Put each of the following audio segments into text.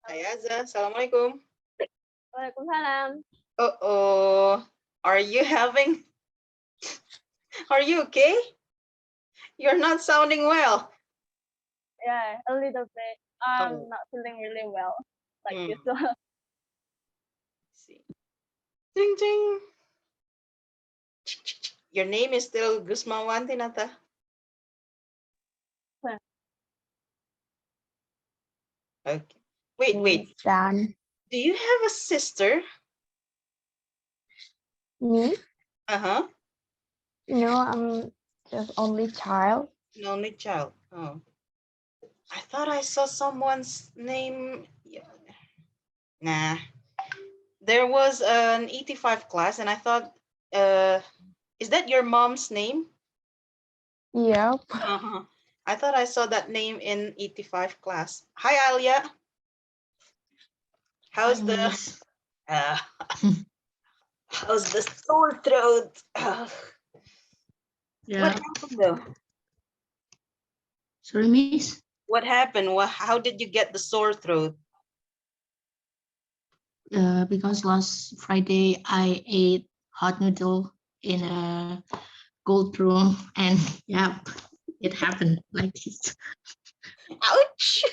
Hai Azza, Assalamualaikum. Waalaikumsalam. Uh-oh, are you having, are you okay? You're not sounding well. Yeah, a little bit. I'm Oh, not feeling really well, like hmm. usual. See. Ding, ding. Your name is still Gusmawan Tinata. Okay. Wait. Dan. Do you have a sister? Me? Uh-huh. No, I'm the only child. An only child. Oh. I thought I saw someone's name. Yeah. Nah. There was an 85 class and I thought, is that your mom's name? Yep. Uh-huh. I thought I saw that name in 85 class. Hi, Alia. How's the Miss. uh, how's the sore throat? What Yeah. happened though? Sorry, Miss. What happened? How did you get the sore throat? Because last Friday I ate hot noodle in a cold room, and yeah, it happened like this. Ouch!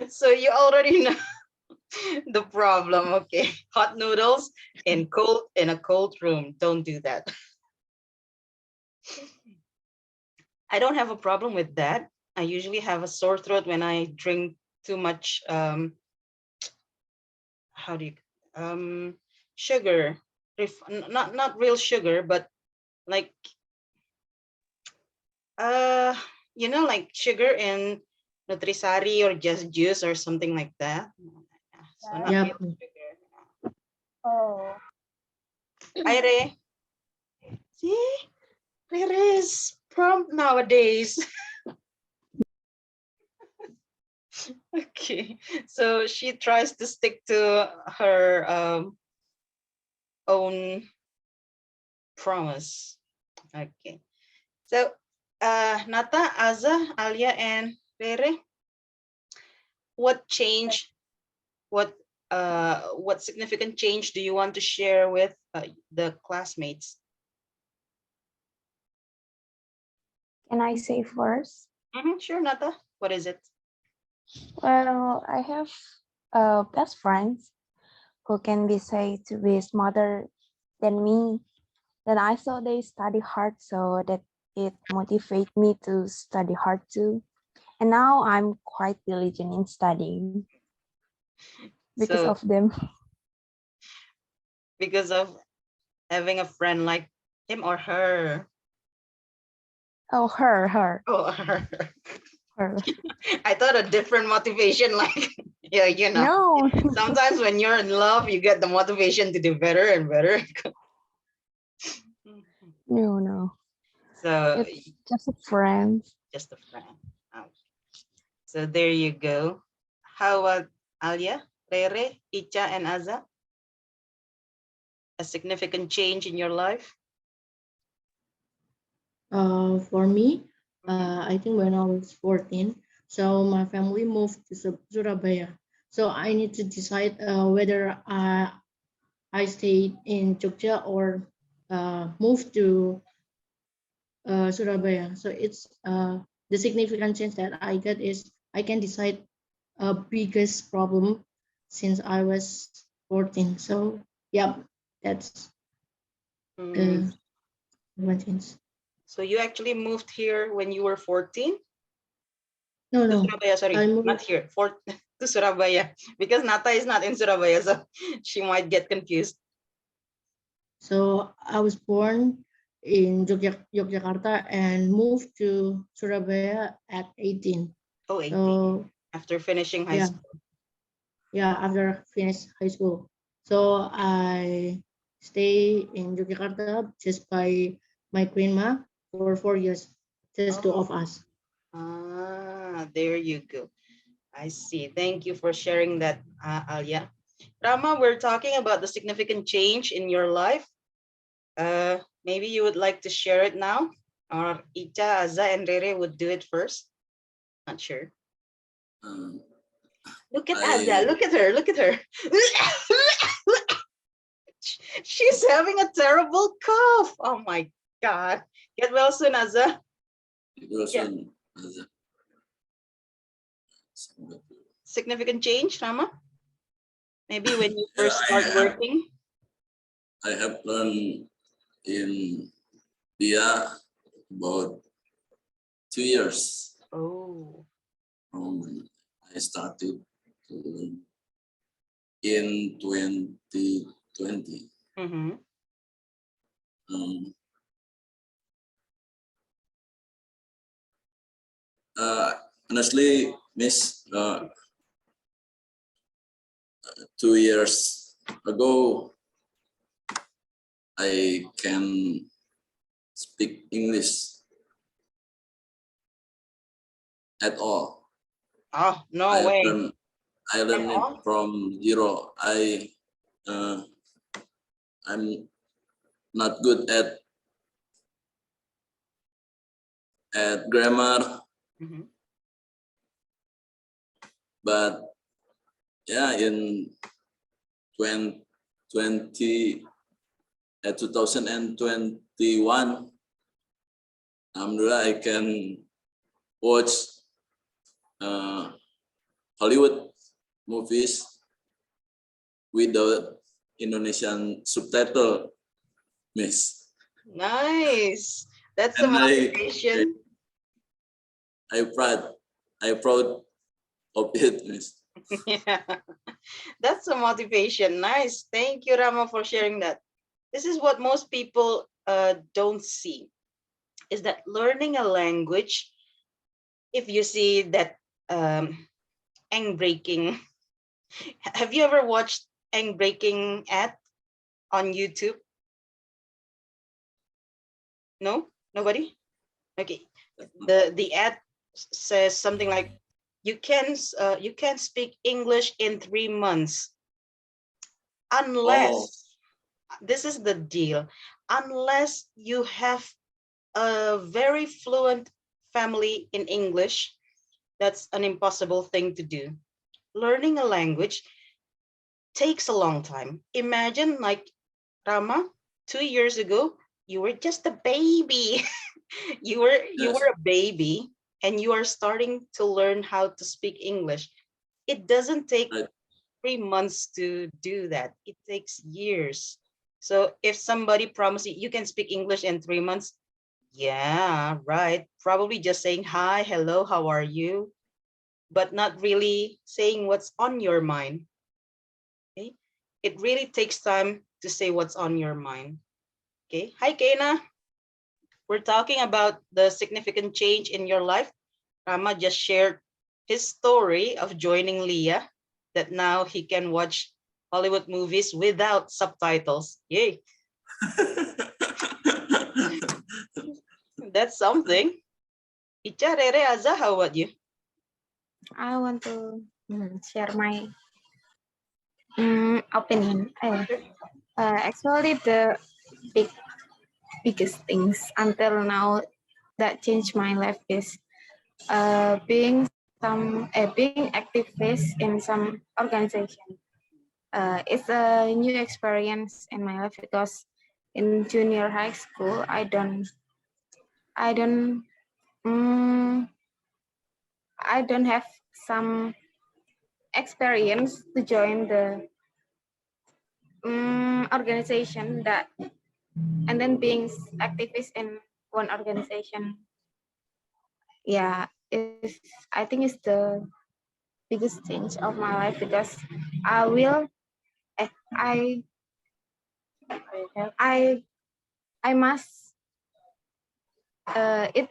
So you already know the problem. Okay, hot noodles in a cold room. Don't do that. I don't have a problem with that. I usually have a sore throat when I drink too much how do you sugar, not real sugar, but like uh like sugar in nutrisari or just juice or something like that. So not Yeah. real sugar. Oh, Hi Re. See, Re is prompt nowadays. Okay, so she tries to stick to her own promise. Okay, so Nata, Aza, Alia, and Rere, what change, what significant change do you want to share with the classmates? Can I say first? Sure, Nata. What is it? Well, I have best friends who can be said to be smarter than me. Then I saw they study hard, so that it motivated me to study hard too. And now I'm quite diligent in studying because So of them. because of having a friend like him or her. Oh, her. Oh, her. Her. I thought a different motivation, like yeah, No, sometimes when you're in love, you get the motivation to do better and better. no. So It's just a friend. just a friend. Oh, so there you go. How about Alia, Rere, Icha, and Aza? A significant change in your life? For me, I think when I was 14, so my family moved to Surabaya. So I need to decide whether I stayed in Jogja or move to Surabaya. So it's the significant change that I get is I can decide a biggest problem since I was 14. So yeah, that's Mm. the one change. So you actually moved here when you were 14? No, To no, Surabaya, sorry, I not moved. here, to Surabaya, because Nata is not in Surabaya, so she might get confused. So I was born in Yogyakarta and moved to Surabaya at 18. Oh, 18, So after finishing high yeah, school. yeah, after I finished high school. So I stay in Yogyakarta just by my grandma for 4 years, just two of Oh, us. there you go. I see. Thank you for sharing that, Alia. Rama, we're talking about the significant change in your life. Maybe you would like to share it now, or Icha, Aza, and Rere would do it first. Not sure. Look at Aza. I Look at her. Look at her. She's having a terrible cough. Oh my God. Get well soon, Aza. it was Yeah. an Significant change, Rama? Maybe when you yeah, first start working. I have learned in Dia about 2 years. Oh. I started to learn in 2020. Mm-hmm. Um, honestly, Miss, 2 years ago, I can speak English at all. Oh, no way. I At learned it all? from zero. Uh, I'm not good at grammar, Mm-hmm. but yeah, in 2020, 2021, alhamdulillah, I can watch Hollywood movies without Indonesian subtitle, Miss. Nice. That's a And motivation. I proud I proud of it, Miss. Yeah. That's a motivation. Nice. Thank you, Rama, for sharing that. This is what most people don't see, is that learning a language, if you see that egg breaking, have you ever watched egg breaking ad on YouTube? No? Nobody? Okay. The ad says something like, you can speak English in 3 months Oh, unless, this is the deal, unless you have a very fluent family in English. That's an impossible thing to do. Learning a language takes a long time. Imagine, like, Rama, 2 years ago, you were just a baby. you were yes. a baby and you are starting to learn how to speak English. It doesn't take Right. 3 months to do that. It takes years. So if somebody promises you can speak English in 3 months, yeah, right. Probably just saying hi, hello, how are you? But not really saying what's on your mind. Okay. It really takes time to say what's on your mind. Okay. Hi, Kena. We're talking about the significant change in your life. Rama just shared his story of joining Leah, that now he can watch Hollywood movies without subtitles. Yay, that's something. Icha, Rere, Aza, how about you? I want to share my opinion. Actually, the biggest things until now that changed my life is being activist in some organization. It's a new experience in my life because in junior high school I don't um, I don't have some experience to join the organization that, and then being activist in one organization. Yeah, I think it's the biggest change of my life because I will eh, I I must it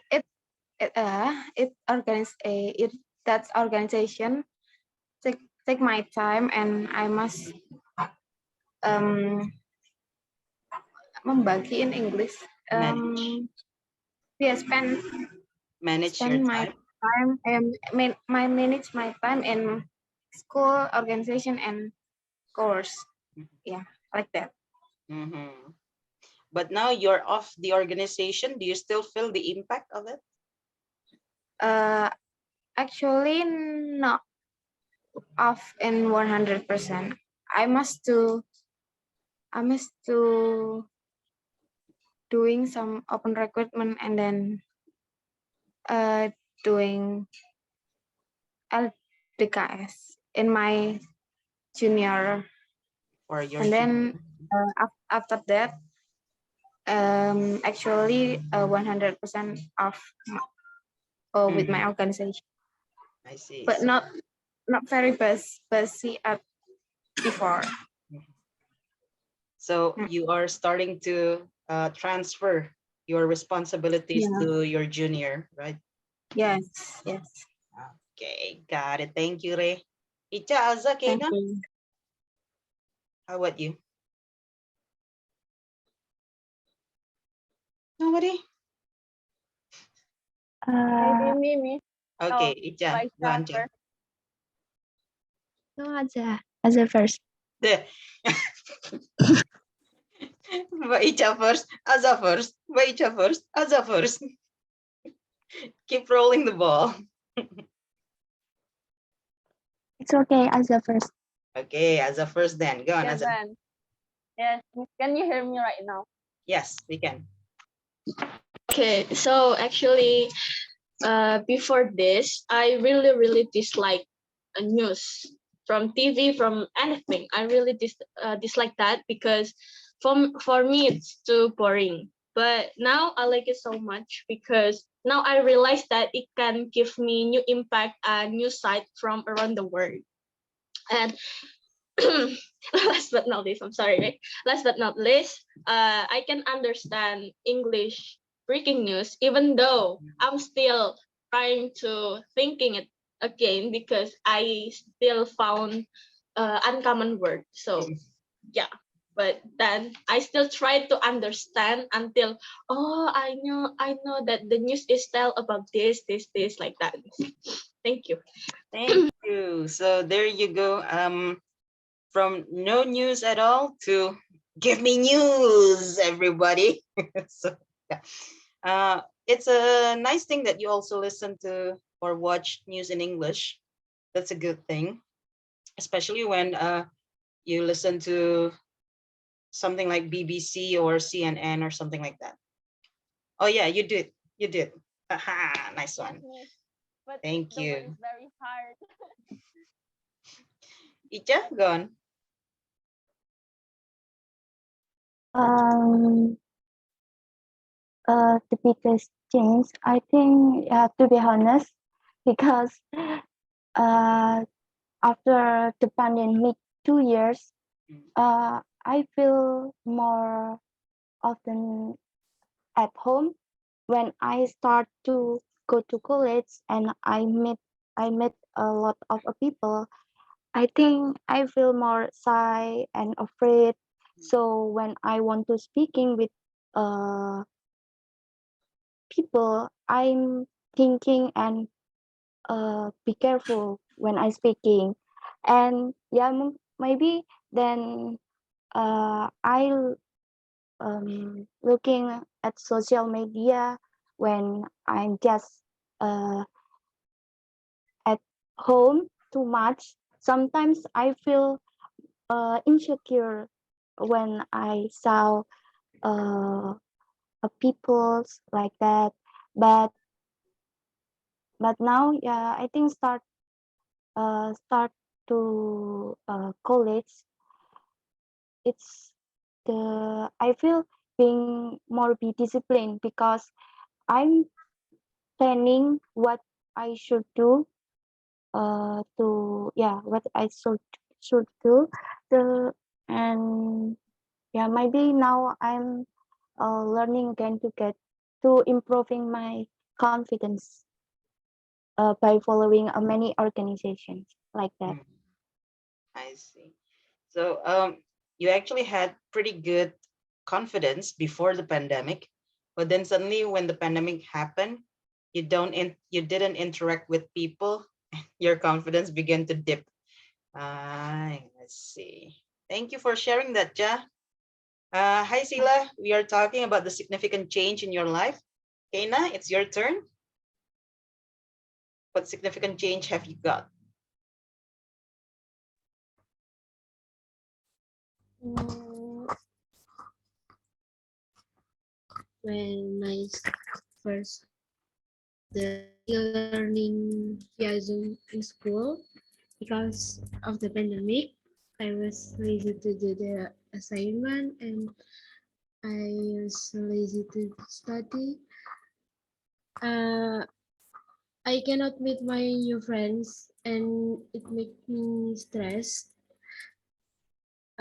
organize it that organization take my time, and I must um membagi in English, Manage. yeah, spend Manage your my time. time and manage my time in school, organization, and course. Yeah, like that. Mhm. But now you're off the organization. Do you still feel the impact of it? Uh, actually, no. off in 100%. I must to doing some open recruitment and then doing LDKS in my junior, Or your and then junior? after that actually 100% off with my Mhm. organization, I see. but So, not very busy at before. so Mm, you are starting to transfer your responsibilities yeah. to your junior, right? Yes. Yes. Okay, got it. Thank you, Ray. Icha, Azza, Thank Kena, you. how about you? Nobody? Maybe me. Okay, Oh, Icha, like go on, that Icha. first. No, Aza first. There. Icha first, Azza first. Icha first, Azza first. Keep rolling the ball. It's okay, Aza first. Okay, Azza first then. Go on, Yeah, Azza. then. Yes. Can you hear me right now? Yes, we can. Okay, so actually, before this, I really dislike news from TV, from anything. I really dislike that because for me it's too boring. But now I like it so much because now I realize that it can give me new impact and new sight from around the world. And last but not least, I'm sorry, right? Last but not least, I can understand English breaking news, even though I'm still trying to thinking it again because I still found uncommon word. So yeah, but then I still try to understand until I know that the news is tell about this like that. Thank you. Thank you. So there you go. From no news at all to give me news, everybody. So yeah. It's a nice thing that you also listen to or watch news in English. That's a good thing, especially when you listen to something like BBC or CNN or something like that. Oh yeah, you did. You did. Aha, nice one. Yes. But Thank the word is you. very hard. Icha, go on. Um, the biggest change, I think, to be honest, because uh, after the pandemic 2 years, I feel more often at home when I start to go to college and I met a lot of people. I think I feel more shy and afraid. So when I want to speaking with uh, people, I'm thinking and be careful when I speaking. And yeah, maybe then I looking at social media when I'm just uh, at home too much. Sometimes I feel insecure when I saw uh, people's like that. But now, yeah, I think start to college. It's I feel being more be disciplined because I'm planning what I should do to yeah what I should do the and yeah maybe now I'm learning again to get to improving my confidence by following many organizations like that. Mm, I see. So you actually had pretty good confidence before the pandemic, but then suddenly when the pandemic happened, you didn't interact with people, your confidence began to dip. Let's see. Thank you for sharing that, Ja. Hi, Sila. We are talking about the significant change in your life. Kena, it's your turn. What significant change have you got? Mm, when I first the learning via Zoom in school because of the pandemic. I was lazy to do the assignment and I was lazy to study. Uh, I cannot meet my new friends and it makes me stressed.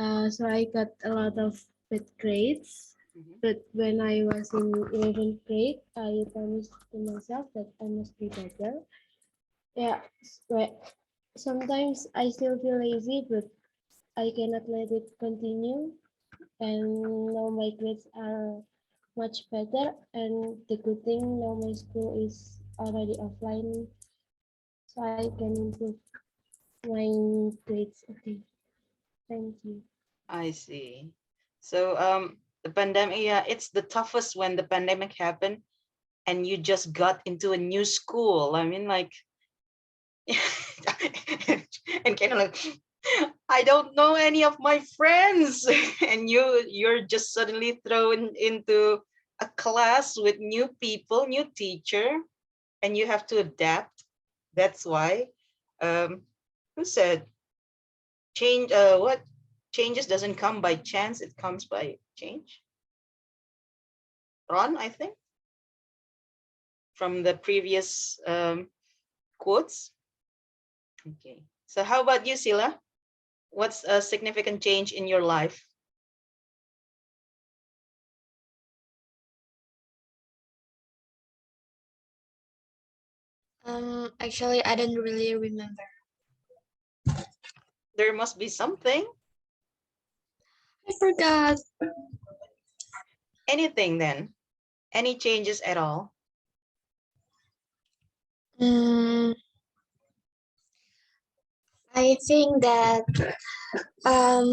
So I got a lot of bad grades. Mhm. But when I was in 11th grade, I promised to myself that I must be better. Yeah, sometimes I still feel lazy, but I cannot let it continue. And now my grades are much better. And the good thing now my school is already offline, so I can improve my grades. Okay, thank you. I see. So the pandemic, yeah, it's the toughest when the pandemic happened and you just got into a new school. I mean, like, and kind of like, I don't know any of my friends, and you're just suddenly thrown into a class with new people, new teacher, and you have to adapt. That's why. Who said change? What changes doesn't come by chance; it comes by change. Ron, I think, from the previous quotes. Okay. So how about you, Sila? What's a significant change in your life? Actually, I don't really remember. There must be something, I forgot. anything then, any changes at all. Mm, I think that um,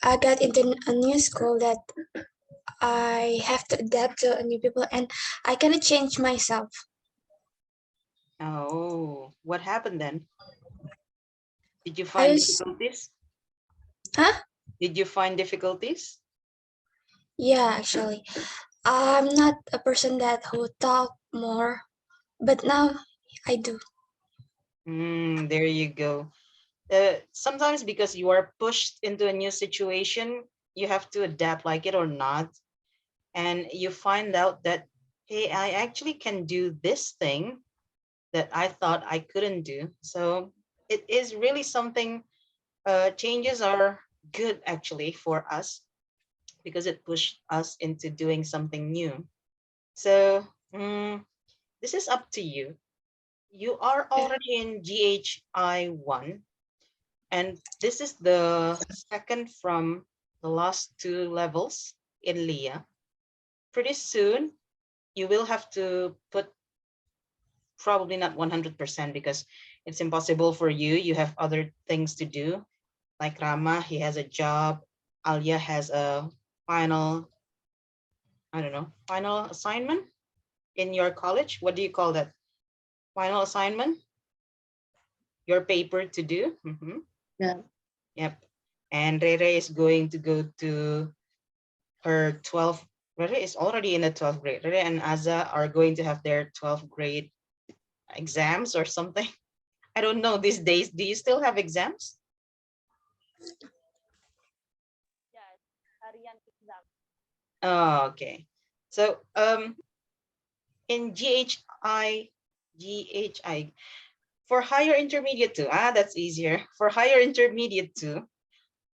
I got into a new school that I have to adapt to new people and I cannot change myself. Oh, what happened then? Did you I find was, difficulties? huh? Did you find difficulties? Yeah, actually. I'm not a person that who talk more, but now I do. There you go. Sometimes because you are pushed into a new situation, you have to adapt, like it or not. And you find out that, hey, I actually can do this thing that I thought I couldn't do. So it is really something. Changes are good actually for us because it pushed us into doing something new. So this is up to you. You are Yeah. already in GHI 1, and this is the second from the last two levels in LIA. Pretty soon, you will have to put probably not 100% because it's impossible for you. You have other things to do. Like Rama, he has a job. Alia has a final, I don't know, final assignment in your college. What do you call that? Final assignment? Your paper to do? Yeah. Yep. And Rere is going to go to her 12th. Rere is already in the 12th grade. Rere and Aza are going to have their 12th grade exams or something. I don't know these days. Do you still have exams? Yes, harian exam. Oh, okay. So in GHI, for higher intermediate two, that's easier. For higher intermediate two,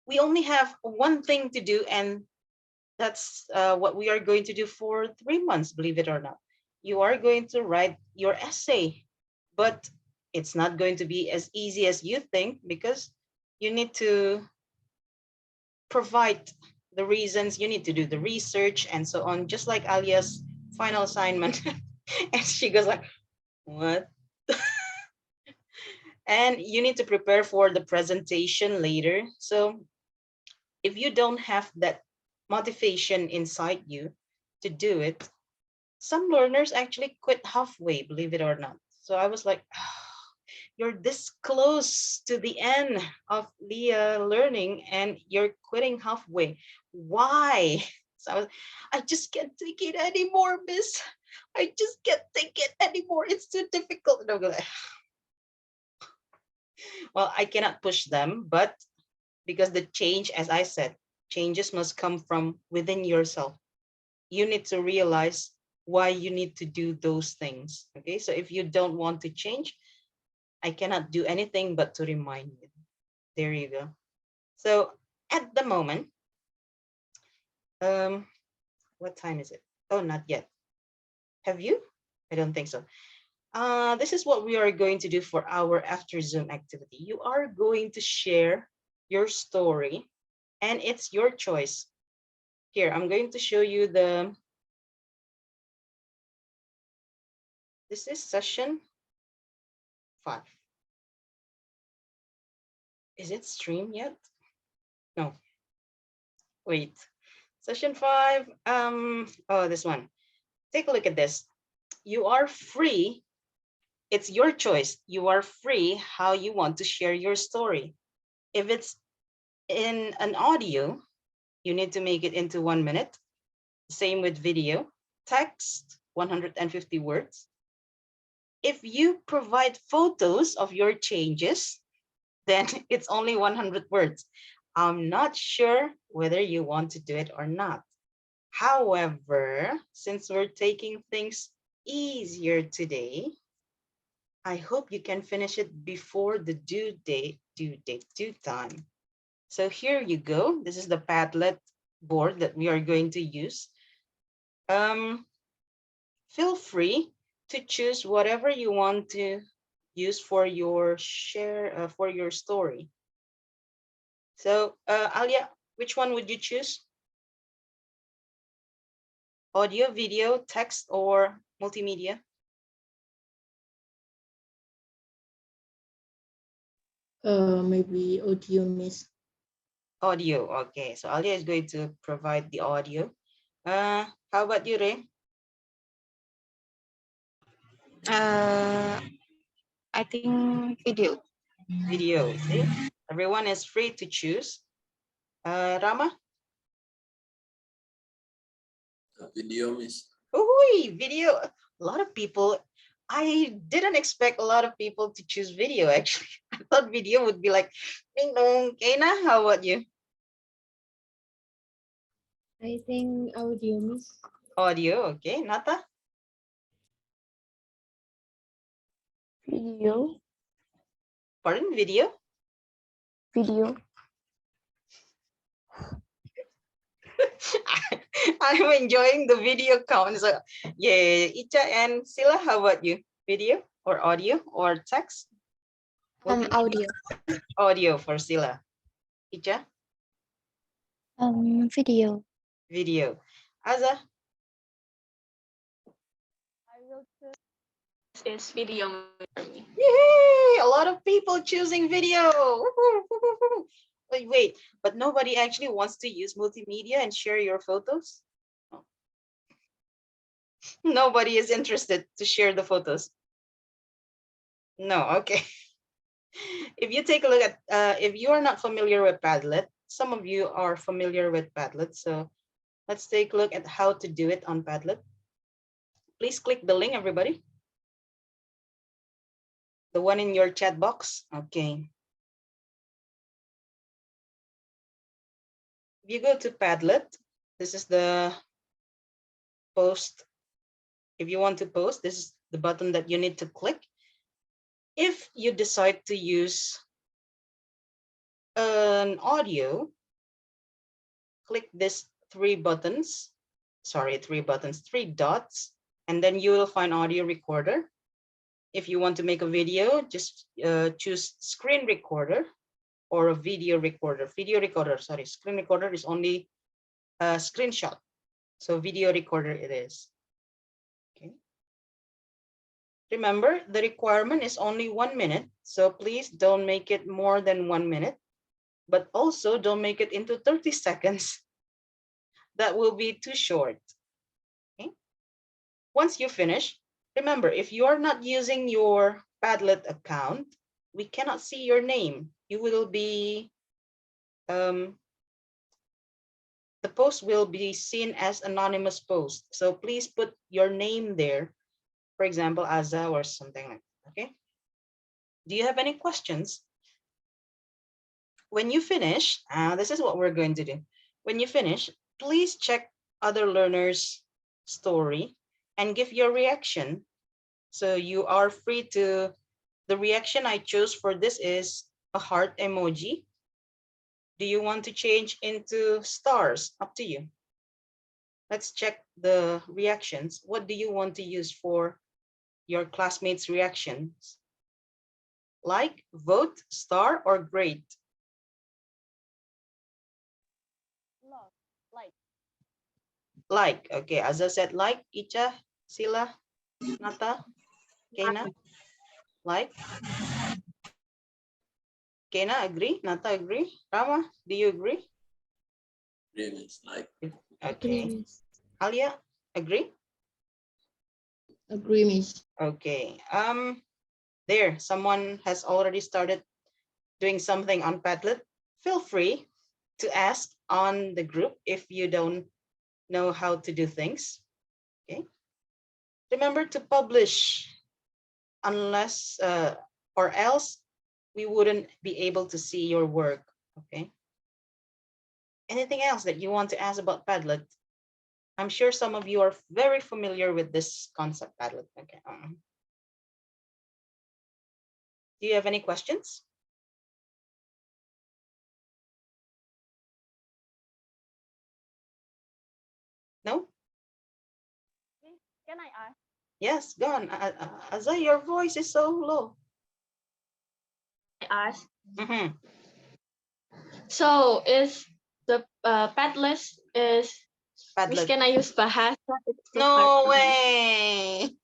we only have one thing to do, and that's what we are going to do for 3 months, believe it or not. You are going to write your essay, but it's not going to be as easy as you think because you need to provide the reasons, you need to do the research and so on, just like Alia's final assignment. And she goes like, what? And you need to prepare for the presentation later. So if you don't have that motivation inside you to do it, some learners actually quit halfway, believe it or not. So I was like, you're this close to the end of the learning and you're quitting halfway. Why? So I just can't take it anymore, miss. I just can't take it anymore. It's too difficult. And I'll go like, well, I cannot push them, but because the change, as I said, changes must come from within yourself. You need to realize why you need to do those things. Okay, so if you don't want to change, I cannot do anything but to remind you. There you go. So at the moment, what time is it? Oh, not yet. Have you? I don't think so. This is what we are going to do for our after Zoom activity. You are going to share your story and it's your choice. Here, I'm going to show you this is session 5. Is it streamed yet? No, wait. Session 5, oh, this one. Take a look at this. You are free. It's your choice. You are free how you want to share your story. If it's in an audio, you need to make it into 1 minute. Same with video. Text, 150 words. If you provide photos of your changes, then it's only 100 words. I'm not sure whether you want to do it or not. However, since we're taking things easier today, I hope you can finish it before the due time. So here you go. This is the Padlet board that we are going to use. Feel free to choose whatever you want to use for your share, for your story. So Alia, which one would you choose? Audio, video, text, or multimedia? Maybe audio, miss. Audio, okay. So Alia is going to provide the audio. How about you, Ray? I think video. Video, see? Everyone is free to choose. Rama? Video, miss. Ooh, video. A lot of people, I didn't expect a lot of people to choose video, actually. I thought video would be like, ding dong. Kaina, how about you? I think audio, miss. Audio, okay. Nata? Video. Pardon, video? Video. I'm enjoying the video count. So, yeah, Icha and Sila, how about you? Video or audio or text? Audio. Audio for Sila. Icha? Video. Video. Aza? I will choose Is video for me. Yay! A lot of people choosing video. Woohoo, woohoo, woohoo. Wait, but nobody actually wants to use multimedia and share your photos? Oh. Nobody is interested to share the photos. No, okay. If you take a look at, if you are not familiar with Padlet, some of you are familiar with Padlet. So let's take a look at how to do it on Padlet. Please click the link, everybody. The one in your chat box. Okay. If you go to Padlet, this is the post. If you want to post, this is the button that you need to click. If you decide to use an audio, click this three dots, and then you will find audio recorder. If you want to make a video, just choose screen recorder or a video recorder. Screen recorder is only a screenshot. So video recorder it is. Okay. Remember, the requirement is only 1 minute. So please don't make it more than 1 minute, but also don't make it into 30 seconds. That will be too short. Okay. Once you finish, remember, if you are not using your Padlet account, we cannot see your name. You will be, the post will be seen as anonymous post. So please put your name there. For example, Aza or something like that, okay? Do you have any questions? When you finish, this is what we're going to do. When you finish, please check other learners' story and give your reaction. So you are free to, the reaction I chose for this is a heart emoji. Do you want to change into stars? Up to you. Let's check the reactions. What do you want to use for your classmates' reactions? Like, vote, star, or great? Love. Like. Like, okay, as I said, like, Icha, Sila, Nata, Kena, like. Kena, agree? Nata, agree? Rama, do you agree? Agree, Miss. Like. Okay. Agree, Miss. Alia, agree? Agree, Miss. Okay. There, someone has already started doing something on Padlet. Feel free to ask on the group if you don't know how to do things. Okay. Remember to publish, unless or else we wouldn't be able to see your work. Okay. Anything else that you want to ask about Padlet? I'm sure some of you are very familiar with this concept, Padlet. Okay. Do you have any questions? No? Can I ask? Yes, go on. Azai, your voice is so low. I ask. Mhm. So is the Padlet is Miss, Padlet. can I use bahasa? It's too hard No for me. way.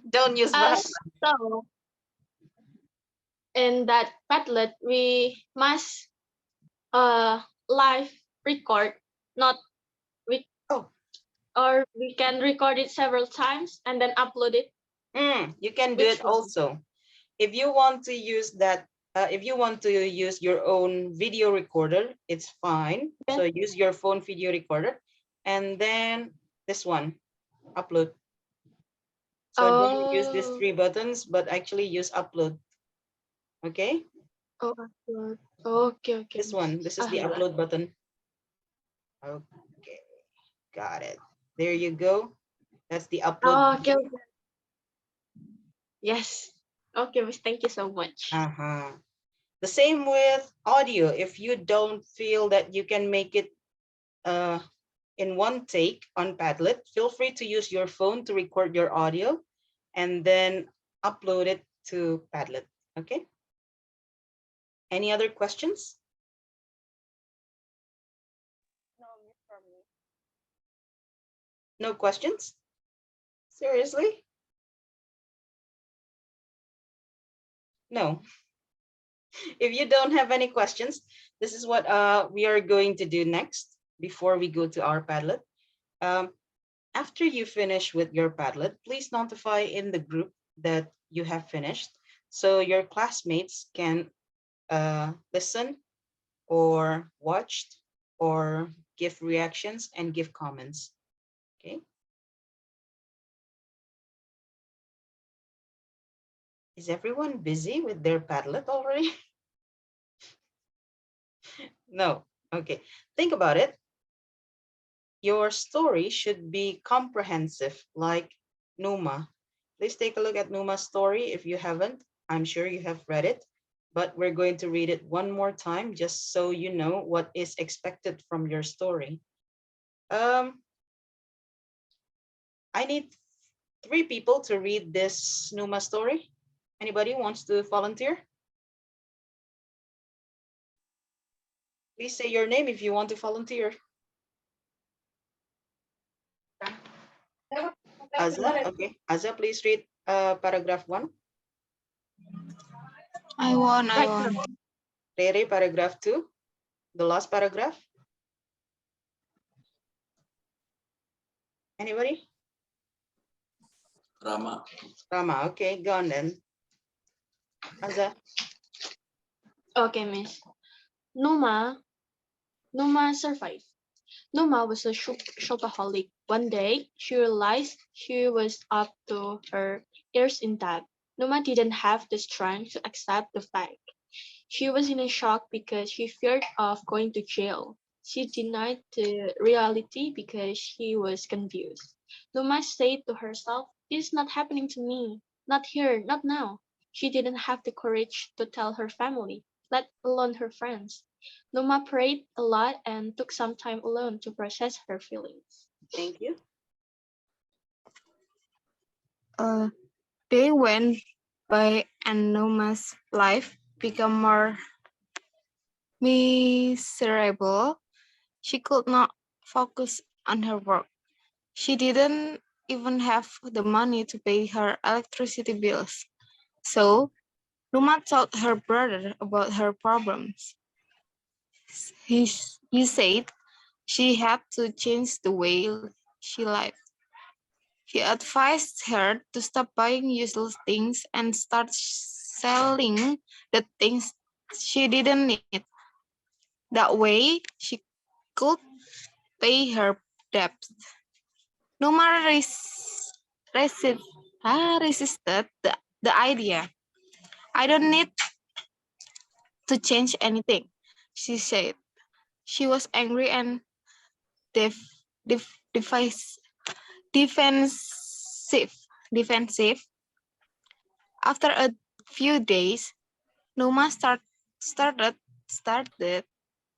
Don't use Uh, bahasa. so in that Padlet we must live record, not we Oh, or we can record it several times and then upload it. you can do Which it one? also. If you want to use that, if you want to use your own video recorder, it's fine. So use your phone video recorder, and then this one, upload. So don't use these Oh, 3 buttons, but actually use upload. Okay, oh, upload. Okay, okay, this Miss. one, this is the upload button. Okay, got it. There you go. That's the upload Oh, okay, button. okay. Yes. Okay, Miss. Thank you so much. Uh-huh. The same with audio. If you don't feel that you can make it in one take on Padlet, feel free to use your phone to record your audio and then upload it to Padlet. Okay. Any other questions? No, Miss, for me. No questions? Seriously? No. If you don't have any questions, this is what we are going to do next before we go to our Padlet. Um, after you finish with your Padlet, please notify in the group that you have finished so your classmates can listen or watched or give reactions and give comments. Okay. Is everyone busy with their Padlet already? No. Okay. Think about it. Your story should be comprehensive, like Numa. Please take a look at Numa's story if you haven't. I'm sure you have read it, but we're going to read it one more time just so you know what is expected from your story. I need 3 people to read this Numa story. Anybody wants to volunteer? Please say your name if you want to volunteer. Azza, okay. Azza, please read paragraph 1. I won. I Right won. now. Rere, paragraph 2. The last paragraph. Anybody? Rama. Rama, okay, go on then. Aza? Okay, Miss. Numa, Numa survived. Numa was a shopaholic. One day, she realized she was up to her ears in debt. Numa didn't have the strength to accept the fact. She was in a shock because she feared of going to jail. She denied the reality because she was confused. Numa said to herself, "This is not happening to me. Not here, not now." She didn't have the courage to tell her family, let alone her friends. Numa prayed a lot and took some time alone to process her feelings. Thank you. Uh, they went by and Noma's life became more miserable. She could not focus on her work. She didn't even have the money to pay her electricity bills. So Numa told her brother about her problems. He said she had to change the way she lived. He advised her to stop buying useless things and start selling the things she didn't need. That way, she could pay her debts. Numa resist, resisted the idea. I don't need to change anything, she said. She was angry and def, def, device, defensive. defensive. After a few days, Numa started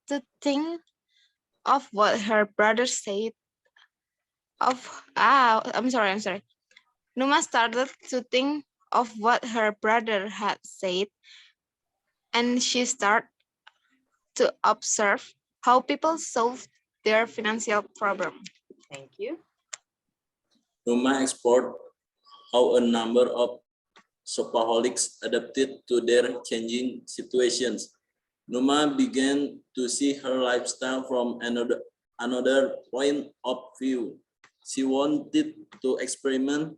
to think of what her brother said. I'm sorry. Numa started to think of what her brother had said, and she started to observe how people solve their financial problem. Thank you. Numa explored how a number of shopaholics adapted to their changing situations. Numa began to see her lifestyle from another point of view. She wanted to experiment.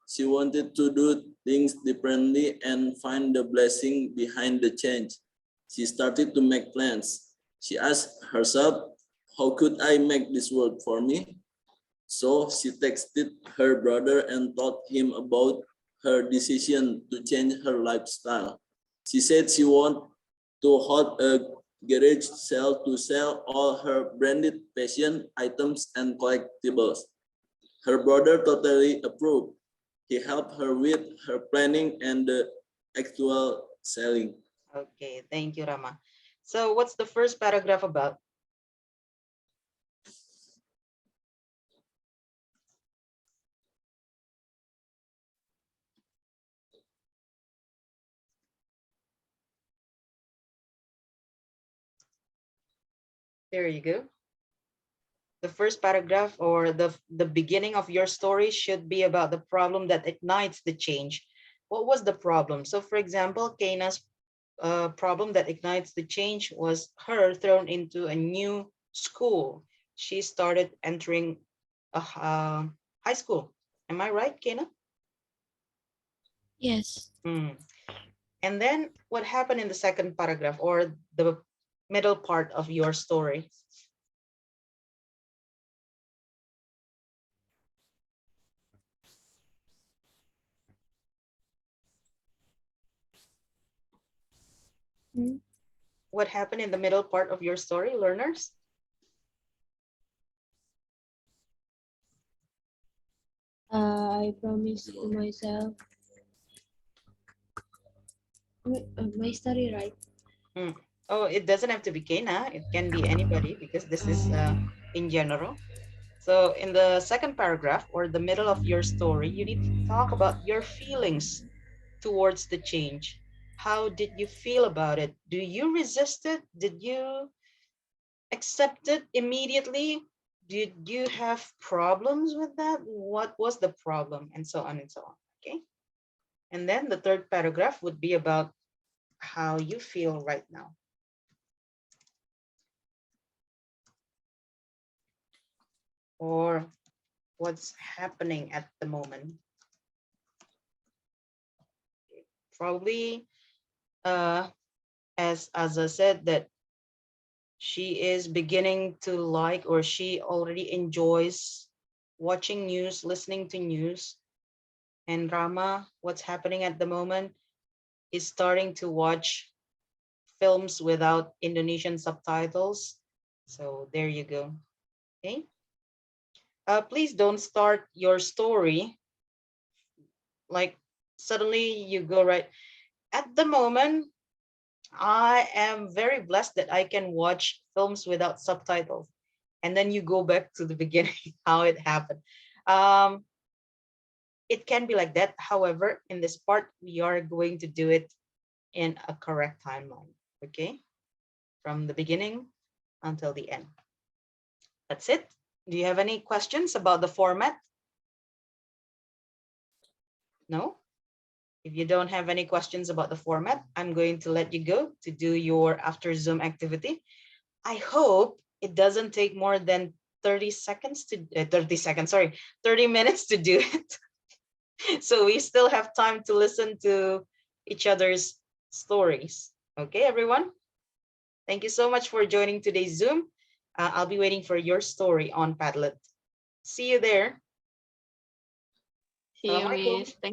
She wanted to do things differently and find the blessing behind the change. She started to make plans. She asked herself, how could I make this work for me? So she texted her brother and told him about her decision to change her lifestyle. She said she wanted to hold a garage sale to sell all her branded fashion items and collectibles. Her brother totally approved. He helped her with her planning and the actual selling. Okay, thank you, Rama. So what's the first paragraph about? There you go. The first paragraph or the beginning of your story should be about the problem that ignites the change. What was the problem? So for example, Kaina's problem that ignites the change was her thrown into a new school. She started entering a high school. Am I right, Kaina? Yes. And then what happened in the second paragraph or the middle part of your story? What happened in the middle part of your story, learners? I promised to myself. My story, right? Oh, it doesn't have to be Kena. It can be anybody because this is in general. So in the second paragraph or the middle of your story, you need to talk about your feelings towards the change. How did you feel about it? Do you resist it? Did you accept it immediately? Did you have problems with that? What was the problem? And so on and so on. Okay. And then the third paragraph would be about how you feel right now. Or what's happening at the moment. Probably uh, as I said, that she is beginning to like, or she already enjoys watching news, listening to news. And Rama, what's happening at the moment is starting to watch films without Indonesian subtitles. So there you go. Okay. Please don't start your story like suddenly you go right. At the moment, I am very blessed that I can watch films without subtitles. And then you go back to the beginning, how it happened. Um, it can be like that. However, in this part, we are going to do it in a correct timeline. Okay. From the beginning until the end. That's it. Do you have any questions about the format? No? If you don't have any questions about the format, I'm going to let you go to do your after Zoom activity. I hope it doesn't take more than 30 seconds to 30 seconds, sorry, 30 minutes to do it. So we still have time to listen to each other's stories. Okay, everyone? Thank you so much for joining today's Zoom. I'll be waiting for your story on Padlet. See you there. See you, Assalamualaikum. Miss. Thank